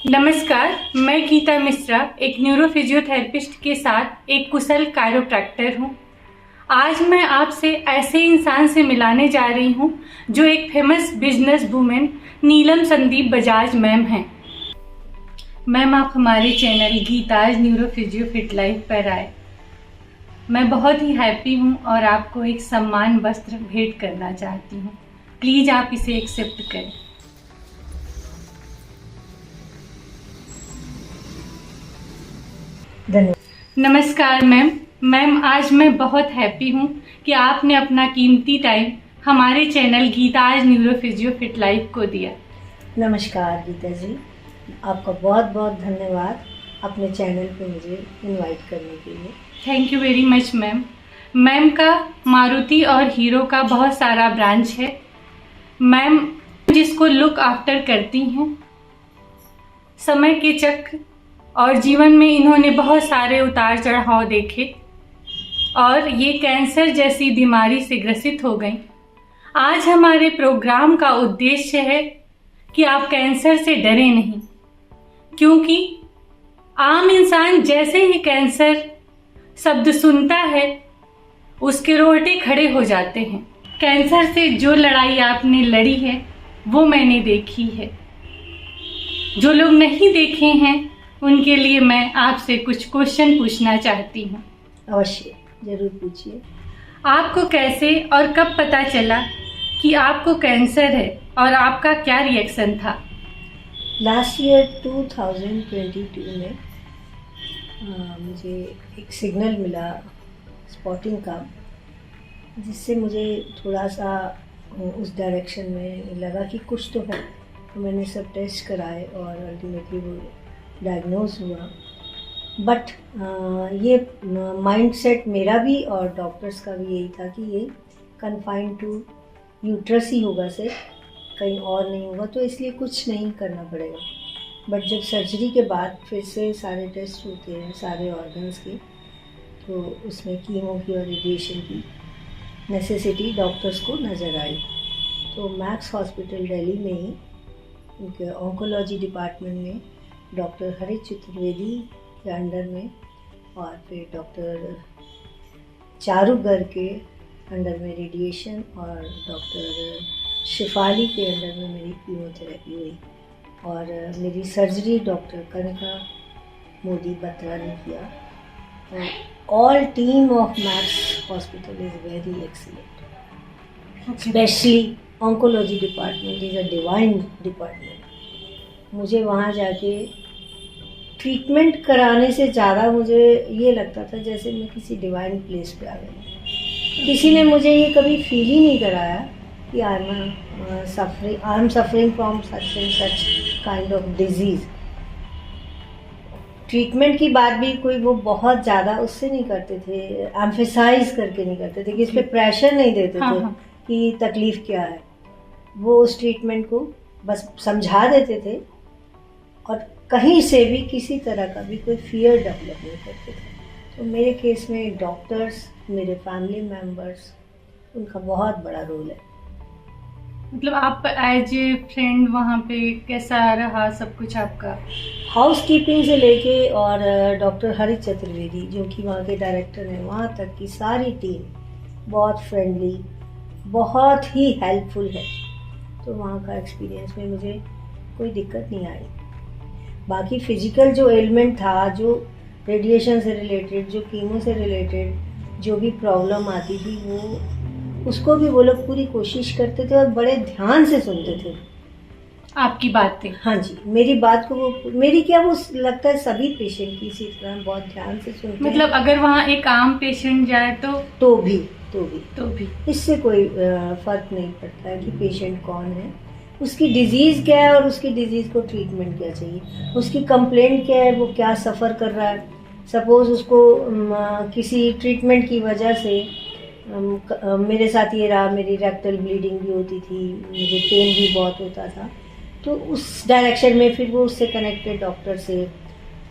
नमस्कार, मैं गीता मिश्रा एक न्यूरोफिजियोथेरेपिस्ट के साथ एक कुशल कायरोप्रैक्टर हूँ। आज मैं आपसे ऐसे इंसान से मिलाने जा रही हूँ जो एक फेमस बिजनेस वूमेन नीलम संदीप बजाज मैम हैं। मैम, आप हमारे चैनल गीताज न्यूरोफिजियो फिट लाइफ पर आए। मैं बहुत ही हैप्पी हूँ और आपको एक सम्मान वस्त्र भेंट करना चाहती हूँ। प्लीज़ आप इसे एक्सेप्ट करें। धन्यवाद। नमस्कार मैम, आज मैं बहुत हैप्पी हूँ कि आपने अपना कीमती टाइम हमारे चैनल गीताज न्यूरोफिजियो फिट लाइफ को दिया। नमस्कार गीता जी, आपका बहुत बहुत धन्यवाद अपने चैनल पे मुझे इनवाइट करने के लिए। Thank you very much ma'am का मारुति और हीरो का बहुत सारा ब्रांच है। मैम जिसको लुक आफ्टर करती हैं, समय के चक्र और जीवन में इन्होंने बहुत सारे उतार चढ़ाव देखे और ये कैंसर जैसी बीमारी से ग्रसित हो गई। आज हमारे प्रोग्राम का उद्देश्य है कि आप कैंसर से डरे नहीं, क्योंकि आम इंसान जैसे ही कैंसर शब्द सुनता है उसके रोंगटे खड़े हो जाते हैं। कैंसर से जो लड़ाई आपने लड़ी है वो मैंने देखी है। जो लोग नहीं देखे हैं उनके लिए मैं आपसे कुछ क्वेश्चन पूछना चाहती हूँ। अवश्य, जरूर पूछिए। आपको कैसे और कब पता चला कि आपको कैंसर है और आपका क्या रिएक्शन था? लास्ट ईयर 2022 में मुझे एक सिग्नल मिला स्पॉटिंग का, जिससे मुझे थोड़ा सा उस डायरेक्शन में लगा कि कुछ तो है। तो मैंने सब टेस्ट कराए और अल्टीमेटली वो डायग्नोज हुआ। बट ये माइंडसेट मेरा भी और डॉक्टर्स का भी यही था कि ये कन्फाइंड टू यूट्रस ही होगा, सिर्फ कहीं और नहीं होगा, तो इसलिए कुछ नहीं करना पड़ेगा। बट जब सर्जरी के बाद फिर से सारे टेस्ट होते हैं सारे ऑर्गन्स के, तो उसमें कीमो की और रेडिएशन की नेसेसिटी डॉक्टर्स को नज़र आई। तो मैक्स हॉस्पिटल दिल्ली में ही उनके ऑन्कोलॉजी डिपार्टमेंट में डॉक्टर हरीश चतुर्वेदी के अंडर में और फिर डॉक्टर चारू गर्ग के अंडर में रेडिएशन और डॉक्टर शिफाली के अंडर में मेरी कीमोथेरेपी हुई। और मेरी सर्जरी डॉक्टर कनिका मोदी बत्रा ने किया। All team of max hospital is very excellent, specially oncology department is a divine department. मुझे वहाँ जाके ट्रीटमेंट कराने से ज़्यादा मुझे ये लगता था जैसे मैं किसी डिवाइन प्लेस पे आ गई। किसी ने मुझे ये कभी फील ही नहीं कराया कि I am suffering from such and such kind of disease. Treatment की बात भी कोई वो बहुत ज़्यादा उससे नहीं करते थे, एम्फेसाइज करके नहीं करते थे, कि इस पर प्रेशर नहीं देते थे कि तकलीफ़ क्या है। वो उस ट्रीटमेंट को बस समझा देते थे और कहीं से भी किसी तरह का भी कोई फियर डेवलप नहीं करते थे। तो मेरे केस में डॉक्टर्स, मेरे फैमिली मेम्बर्स, उनका बहुत बड़ा रोल है। मतलब आप एज ए फ्रेंड वहाँ पे कैसा रहा सब कुछ आपका? हाउस कीपिंग से लेके और डॉक्टर हरीश चतुर्वेदी जो कि वहाँ के डायरेक्टर हैं, वहाँ तक की सारी टीम बहुत फ्रेंडली, बहुत ही हेल्पफुल है। तो वहाँ का एक्सपीरियंस में मुझे कोई दिक्कत नहीं आई। बाकी फिजिकल जो एलिमेंट था, जो रेडिएशन से रिलेटेड, जो कीमो से रिलेटेड जो भी प्रॉब्लम आती थी, वो उसको भी वो लोग पूरी कोशिश करते थे और बड़े ध्यान से सुनते थे आपकी बातें। हाँ जी, मेरी बात को वो, मेरी क्या, वो लगता है सभी पेशेंट की इसी तरह बहुत ध्यान से सुनते हैं। मतलब अगर वहाँ एक आम पेशेंट जाए तो भी इससे कोई फर्क नहीं पड़ता है कि पेशेंट कौन है, उसकी डिजीज़ क्या है और उसकी डिजीज़ को ट्रीटमेंट क्या चाहिए, उसकी कंप्लेंट क्या है, वो क्या सफ़र कर रहा है। सपोज़ उसको किसी ट्रीटमेंट की वजह से मेरे साथ ये रहा, मेरी रेक्टल ब्लीडिंग भी होती थी, मुझे पेन भी बहुत होता था, तो उस डायरेक्शन में फिर वो उससे कनेक्टेड डॉक्टर से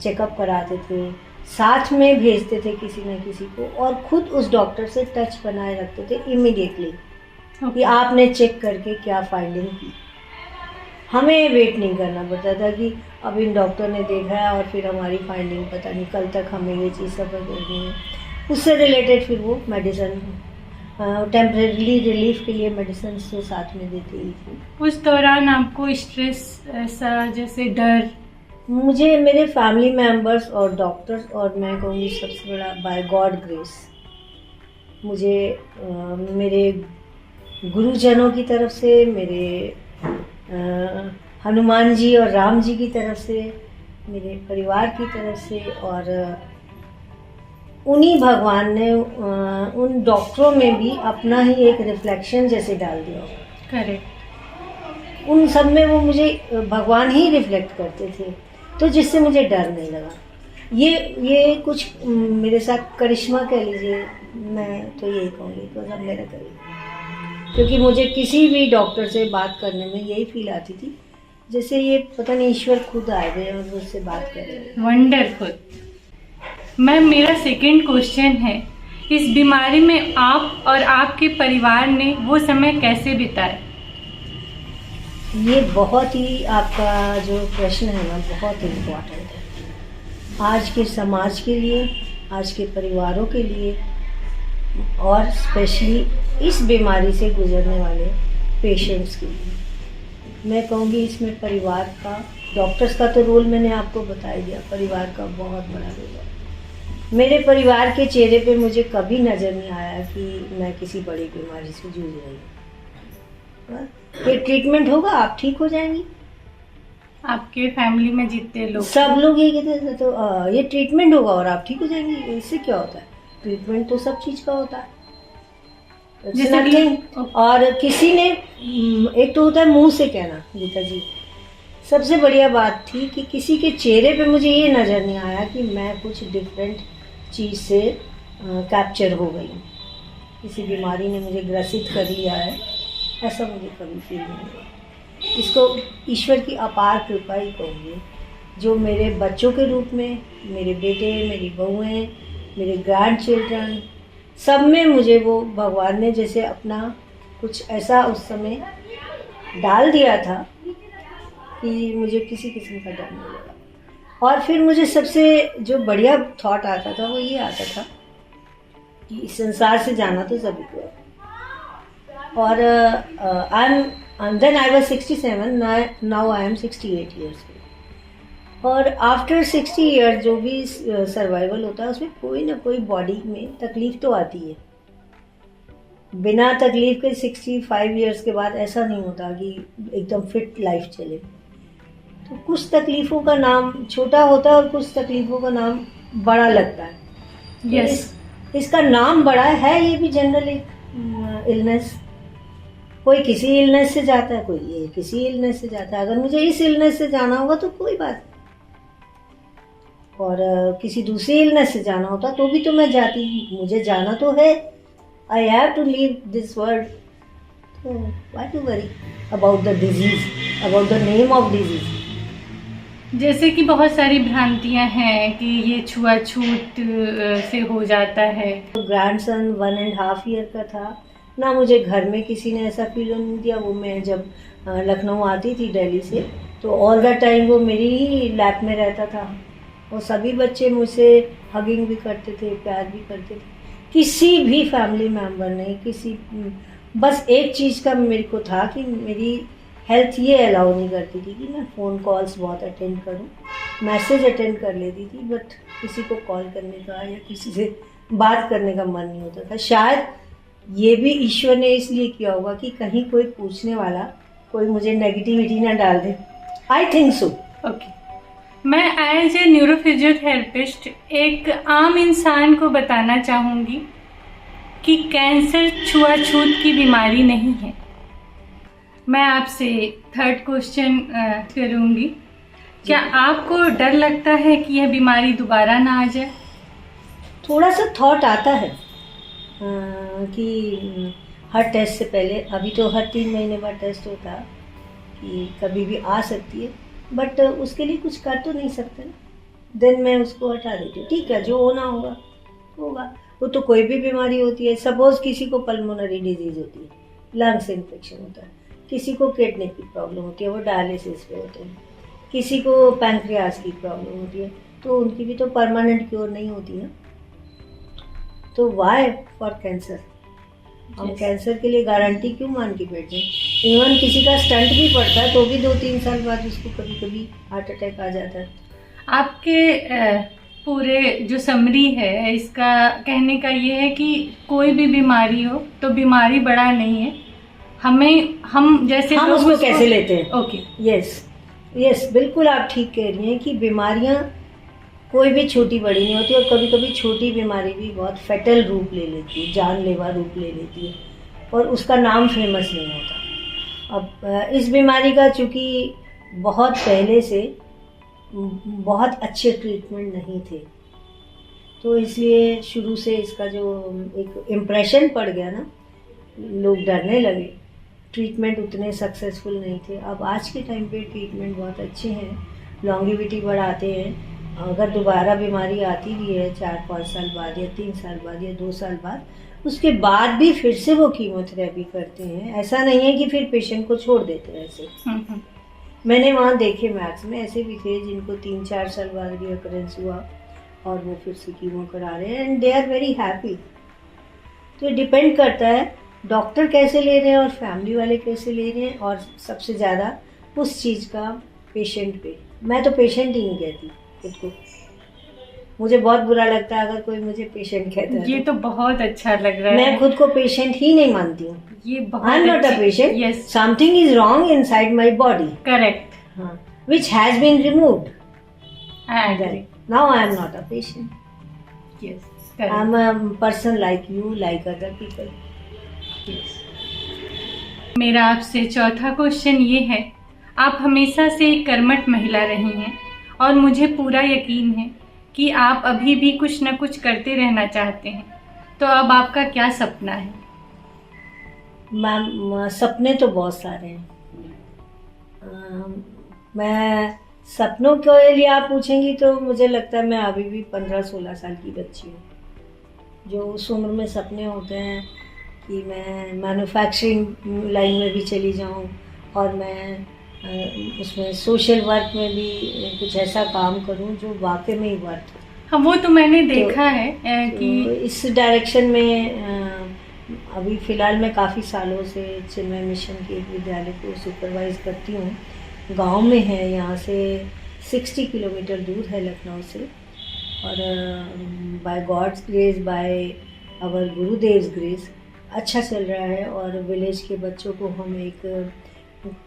चेकअप कराते थे, साथ में भेजते थे किसी न किसी को, और खुद उस डॉक्टर से टच बनाए रखते थे इमीडिएटली कि आपने चेक करके क्या फाइंडिंग की। हमें वेट नहीं करना पड़ता था कि अब इन डॉक्टर ने देखा है और फिर हमारी फाइंडिंग पता नहीं कल तक हमें ये चीज़ सफ़र करनी है। उससे रिलेटेड फिर वो मेडिसिन टेम्परेरी रिलीफ के लिए मेडिसिन तो साथ में देती ही थी। उस दौरान आपको स्ट्रेस ऐसा जैसे डर? मुझे मेरे फैमिली मेम्बर्स और डॉक्टर्स और मैं कहूँगी सबसे बड़ा बाय गॉड ग्रेस, मुझे मेरे गुरुजनों की तरफ से, मेरे हनुमान जी और राम जी की तरफ से, मेरे परिवार की तरफ से, और उन्हीं भगवान ने उन डॉक्टरों में भी अपना ही एक रिफ्लेक्शन जैसे डाल दिया। करेक्ट। उन सब में वो मुझे भगवान ही रिफ्लेक्ट करते थे, तो जिससे मुझे डर नहीं लगा। ये कुछ मेरे साथ करिश्मा कह लीजिए, मैं तो यही कहूँगी बिकॉज ऑफ मेरा करिश्मा, क्योंकि मुझे किसी भी डॉक्टर से बात करने में यही फील आती थी जैसे ये पता नहीं ईश्वर खुद आए गए और मुझसे बात कर रहे हैं। वंडरफुल। मैम, मेरा सेकंड क्वेश्चन है, इस बीमारी में आप और आपके परिवार ने वो समय कैसे बिताया? ये बहुत ही आपका जो प्रश्न है ना बहुत इम्पोर्टेंट है आज के समाज के लिए, आज के परिवारों के लिए, और स्पेशली इस बीमारी से गुजरने वाले पेशेंट्स के लिए। मैं कहूँगी इसमें परिवार का, डॉक्टर्स का तो रोल मैंने आपको बता ही दिया, परिवार का बहुत बड़ा रोल है। मेरे परिवार के चेहरे पे मुझे कभी नज़र नहीं आया कि मैं किसी बड़ी बीमारी से जूझ रही हूँ। ये ट्रीटमेंट होगा, आप ठीक हो जाएंगी। आपके फैमिली में जितने लोग, सब लोग ये कहते थे, तो ये ट्रीटमेंट होगा और आप ठीक हो जाएंगी। इससे क्या होता है? ट्रीटमेंट तो सब चीज़ का होता है। जैसे कि और किसी ने, एक तो होता है मुंह से कहना, गीता जी सबसे बढ़िया बात थी कि किसी के चेहरे पे मुझे ये नज़र नहीं आया कि मैं कुछ डिफरेंट चीज़ से कैप्चर हो गई हूँ, किसी बीमारी ने मुझे ग्रसित कर लिया है, ऐसा मुझे कभी फील नहीं हुआ। इसको ईश्वर की अपार कृपा ही कहूँगी, जो मेरे बच्चों के रूप में, मेरे बेटे, मेरी बहुएँ, मेरे ग्रैंड चिल्ड्रन, सब में मुझे वो भगवान ने जैसे अपना कुछ ऐसा उस समय डाल दिया था कि मुझे किसी किस्म का डर नहीं लगा। और फिर मुझे सबसे जो बढ़िया थॉट आता था वो ये आता था कि इस संसार से जाना तो सभी को है। और then I was 67, now I am 68 years. और आफ्टर 60 ईयर जो भी सर्वाइवल होता है उसमें कोई ना कोई बॉडी में तकलीफ तो आती है। बिना तकलीफ के 65 ईयर्स के बाद ऐसा नहीं होता कि एकदम फिट लाइफ चले। तो कुछ तकलीफ़ों का नाम छोटा होता है और कुछ तकलीफ़ों का नाम बड़ा लगता है। yes. इसका नाम बड़ा है, ये भी जनरल एक इलनेस। कोई किसी इलनेस से जाता है, कोई ये किसी इलनेस से जाता है। अगर मुझे इस इलनेस से जाना होगा तो कोई बात नहीं, और किसी दूसरी इलनेस से जाना होता तो भी तो मैं जाती। मुझे जाना तो है, I have to leave this world. तो why to worry about the disease, about the name of disease. जैसे कि बहुत सारी भ्रांतियां हैं कि ये छुआछूत से हो जाता है। तो ग्रैंडसन 1.5 ईयर का था ना, मुझे घर में किसी ने ऐसा फील नहीं दिया। वो मैं जब लखनऊ आती थी दिल्ली से, तो ऑल द टाइम वो मेरी ही लैप में रहता था और सभी बच्चे मुझसे हगिंग भी करते थे, प्यार भी करते थे। किसी भी फैमिली मेम्बर ने बस एक चीज़ का मेरे को था कि मेरी हेल्थ ये अलाउ नहीं करती थी कि मैं फ़ोन कॉल्स बहुत अटेंड करूं। मैसेज अटेंड कर लेती थी, बट किसी को कॉल करने का या किसी से बात करने का मन नहीं होता था। शायद ये भी ईश्वर ने इसलिए किया होगा कि कहीं कोई पूछने वाला कोई मुझे नेगेटिविटी ना डाल दे। I think so. ओके, मैं एज ए न्यूरोफिजियोथेरेपिस्ट एक आम इंसान को बताना चाहूँगी कि कैंसर छुआछूत की बीमारी नहीं है। मैं आपसे थर्ड क्वेश्चन करूँगी, क्या आपको डर लगता है कि यह बीमारी दोबारा ना आ जाए? थोड़ा सा थॉट आता है कि हर टेस्ट से पहले, अभी तो हर 3 महीने बाद टेस्ट होता है कि कभी भी आ सकती है, बट उसके लिए कुछ कर तो नहीं सकते ना। देन मैं उसको हटा देती हूँ। ठीक है, जो होना होगा होगा। वो तो कोई भी बीमारी होती है। सपोज किसी को पल्मोनरी डिजीज़ होती है, लंग्स इन्फेक्शन होता है, किसी को किडनी की प्रॉब्लम होती है, वो डायलिसिस पे होते हैं, किसी को पैंक्रियाज की प्रॉब्लम होती है, तो उनकी भी तो परमानेंट क्योर नहीं होती ना। तो वाई फॉर कैंसर, हम कैंसर के लिए गारंटी क्यों मान के बैठ जाएं? इवन किसी का स्टंट भी पड़ता है तो भी 2-3 साल बाद उसको कभी कभी हार्ट अटैक आ जाता है। आपके पूरे जो समरी है इसका कहने का ये है कि कोई भी बीमारी हो तो बीमारी बड़ा नहीं है, हम जैसे हम उसको कैसे लेते हैं। ओके, यस बिल्कुल आप ठीक कह रही हैं कि बीमारियां कोई भी छोटी बड़ी नहीं होती, और कभी कभी छोटी बीमारी भी बहुत फैटल रूप ले लेती है, जानलेवा रूप ले लेती है, और उसका नाम फेमस नहीं होता। अब इस बीमारी का चूँकि बहुत पहले से बहुत अच्छे ट्रीटमेंट नहीं थे, तो इसलिए शुरू से इसका जो एक इम्प्रेशन पड़ गया ना, लोग डरने लगे, ट्रीटमेंट उतने सक्सेसफुल नहीं थे। अब आज के टाइम पे ट्रीटमेंट बहुत अच्छे हैं, लॉन्गेविटी बढ़ाते हैं। अगर दोबारा बीमारी आती भी है 4-5 साल बाद या 3 साल बाद या 2 साल बाद, उसके बाद भी फिर से वो कीमोथेरेपी करते हैं। ऐसा नहीं है कि फिर पेशेंट को छोड़ देते हैं ऐसे। मैंने वहाँ देखे मैथ्स में ऐसे भी थे जिनको 3-4 साल बाद रिकरेंस हुआ और वो फिर से कीमो करा रहे हैं, and they are very happy. तो डिपेंड करता है डॉक्टर कैसे ले रहे हैं और फैमिली वाले कैसे ले रहे हैं, और सबसे ज़्यादा उस चीज़ का पेशेंट पे। मैं तो पेशेंट ही नहीं कहती खुद को, मुझे बहुत बुरा लगता है अगर कोई मुझे पेशेंट कहता है। ये तो बहुत अच्छा लग रहा है। मैं खुद को पेशेंट ही नहीं मानती हूँ। ये बहुत I am not a patient, yes, something is wrong inside my body, correct, हाँ, which has been removed. I agree, now I am not a patient, yes, I am a person like you, like other people. मेरा आपसे चौथा question ये है, आप हमेशा से एक कर्मठ महिला रही हैं और मुझे पूरा यकीन है कि आप अभी भी कुछ न कुछ करते रहना चाहते हैं, तो अब आपका क्या सपना है? मैम, सपने तो बहुत सारे हैं। मैं सपनों के लिए आप पूछेंगी तो मुझे लगता है मैं अभी भी 15-16 साल की बच्ची हूँ, जो उस उम्र में सपने होते हैं कि मैं मैन्युफैक्चरिंग लाइन में भी चली जाऊँ और मैं उसमें सोशल वर्क में भी कुछ ऐसा काम करूं जो वाकई में ही वर्क। हाँ, वो तो मैंने देखा है कि इस डायरेक्शन में अभी फ़िलहाल मैं काफ़ी सालों से चिन्मय मिशन के एक विद्यालय को सुपरवाइज करती हूँ। गांव में है, यहाँ से 60 किलोमीटर दूर है लखनऊ से, और by God's grace, by our Gurudev's grace अच्छा चल रहा है। और विलेज के बच्चों को हम एक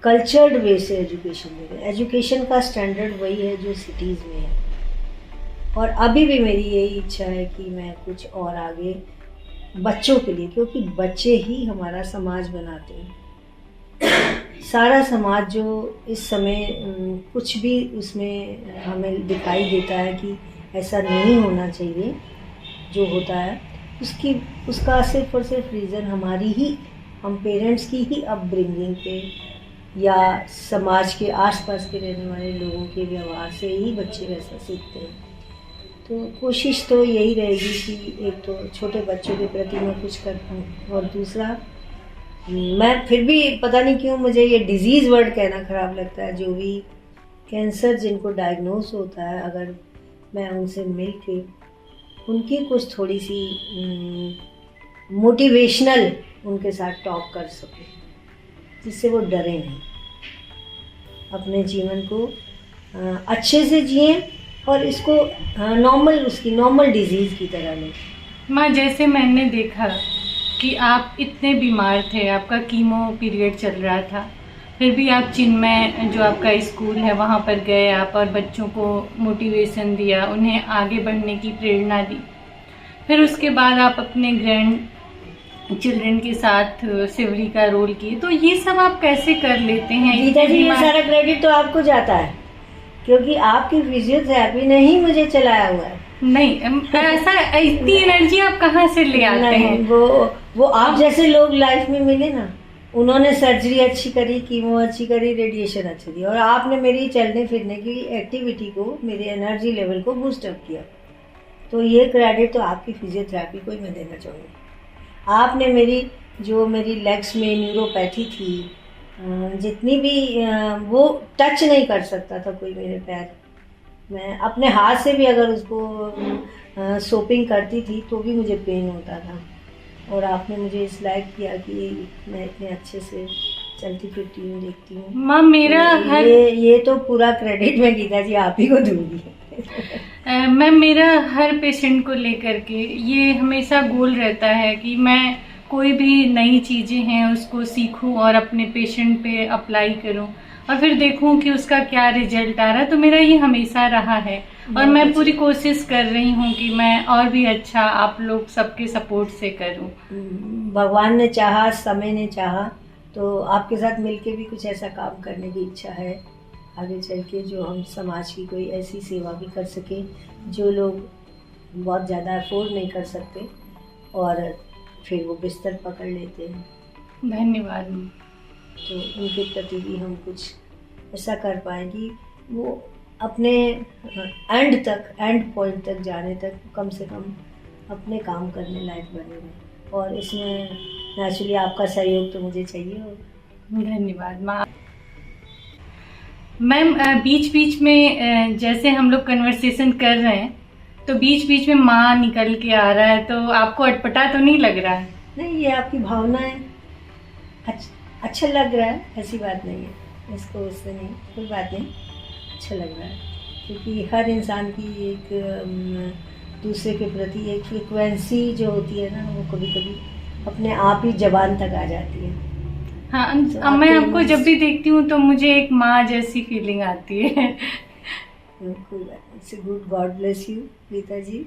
कल्चर्ड वे से एजुकेशन दे रहे हैं। एजुकेशन का स्टैंडर्ड वही है जो सिटीज़ में है, और अभी भी मेरी यही इच्छा है कि मैं कुछ और आगे बच्चों के लिए, क्योंकि बच्चे ही हमारा समाज बनाते हैं। सारा समाज जो इस समय कुछ भी उसमें हमें दिखाई देता है कि ऐसा नहीं होना चाहिए जो होता है, उसका सिर्फ और सिर्फ रीज़न हमारी ही, हम पेरेंट्स की ही अपब्रिंगिंग पे या समाज के आसपास के रहने वाले लोगों के व्यवहार से ही बच्चे वैसा सीखते हैं। तो कोशिश तो यही रहेगी कि एक तो छोटे बच्चों के प्रति मैं कुछ कर पाऊँ, और दूसरा मैं फिर भी पता नहीं क्यों मुझे ये डिजीज़ वर्ड कहना ख़राब लगता है, जो भी कैंसर जिनको डायग्नोज होता है, अगर मैं उनसे मिल के उनकी कुछ थोड़ी सी मोटिवेशनल उनके साथ टॉक कर सकूँ, जिससे वो डरे नहीं, अपने जीवन को अच्छे से जिए और इसको नॉर्मल, उसकी नॉर्मल डिजीज़ की तरह लें। माँ, जैसे मैंने देखा कि आप इतने बीमार थे, आपका कीमो पीरियड चल रहा था, फिर भी आप चिन्मय जो आपका स्कूल है वहाँ पर गए आप, और बच्चों को मोटिवेशन दिया, उन्हें आगे बढ़ने की प्रेरणा दी। फिर उसके बाद आप अपने ग्रैंड चिल्ड्रन के साथ सिवरी का रोल किए, तो ये सब आप कैसे कर लेते हैं? गीता जी, ये सारा क्रेडिट तो आपको जाता है, क्योंकि आपकी फिजियोथेरेपी ने ही मुझे चलाया हुआ है। नहीं, ऐसा इतनी एनर्जी आप कहाँ से ले आते हैं? वो आप जैसे लोग लाइफ में मिले ना, उन्होंने सर्जरी अच्छी करी, कीमो अच्छी करी, रेडिएशन अच्छी दी, और आपने मेरी चलने फिरने की एक्टिविटी को, मेरे एनर्जी लेवल को बूस्ट अप किया। तो ये क्रेडिट तो आपकी फिजियोथेरेपी को ही मैं देना चाहूँगी। आपने मेरी लेग्स में न्यूरोपैथी थी, जितनी भी वो टच नहीं कर सकता था कोई मेरे पैर। मैं अपने हाथ से भी अगर उसको सोपिंग करती थी तो भी मुझे पेन होता था। और आपने मुझे इस लायक किया कि मैं इतने अच्छे से चलती फिरती हूँ, देखती हूँ। माँ मेरा तो ये तो पूरा क्रेडिट मैं गीता जी आप ही को दूंगी। मैम मेरा हर पेशेंट को लेकर के ये हमेशा गोल रहता है कि मैं कोई भी नई चीज़ें हैं उसको सीखूं और अपने पेशेंट पे अप्लाई करूं और फिर देखूं कि उसका क्या रिजल्ट आ रहा है। तो मेरा ये हमेशा रहा है और मैं पूरी कोशिश कर रही हूँ कि मैं और भी अच्छा आप लोग सबके सपोर्ट से करूँ। भगवान ने चाहा, समय ने चाहा, तो आपके साथ मिलके भी कुछ ऐसा काम करने की इच्छा है आगे चल के, जो हम समाज की कोई ऐसी सेवा भी कर सकें जो लोग बहुत ज़्यादा अफोर्ड नहीं कर सकते और फिर वो बिस्तर पकड़ लेते हैं। धन्यवाद। तो उनके प्रति भी हम कुछ ऐसा कर पाएंगे वो अपने एंड पॉइंट तक जाने तक कम से कम अपने काम करने लायक बने रहें। और इसमें नेचुरली आपका सहयोग तो मुझे चाहिए। धन्यवाद मैम। बीच बीच में जैसे हम लोग कन्वर्सेशन कर रहे हैं तो बीच बीच में माँ निकल के आ रहा है, तो आपको अटपटा तो नहीं लग रहा है? नहीं, ये आपकी भावना है, अच्छा लग रहा है, ऐसी बात नहीं है, इसको उससे नहीं, कोई बात नहीं, अच्छा लग रहा है। क्योंकि हर इंसान की एक दूसरे के प्रति एक फ्रिक्वेंसी जो होती है ना, वो कभी कभी अपने आप ही जबान तक आ जाती है। हाँ, तो मैं आपको जब भी देखती हूँ तो मुझे एक माँ जैसी फीलिंग आती है। कोई बात नहीं, it's good, God bless you Geeta ji.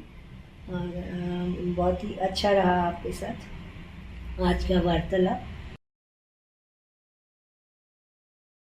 और बहुत ही अच्छा रहा आपके साथ आज का वार्तालाप।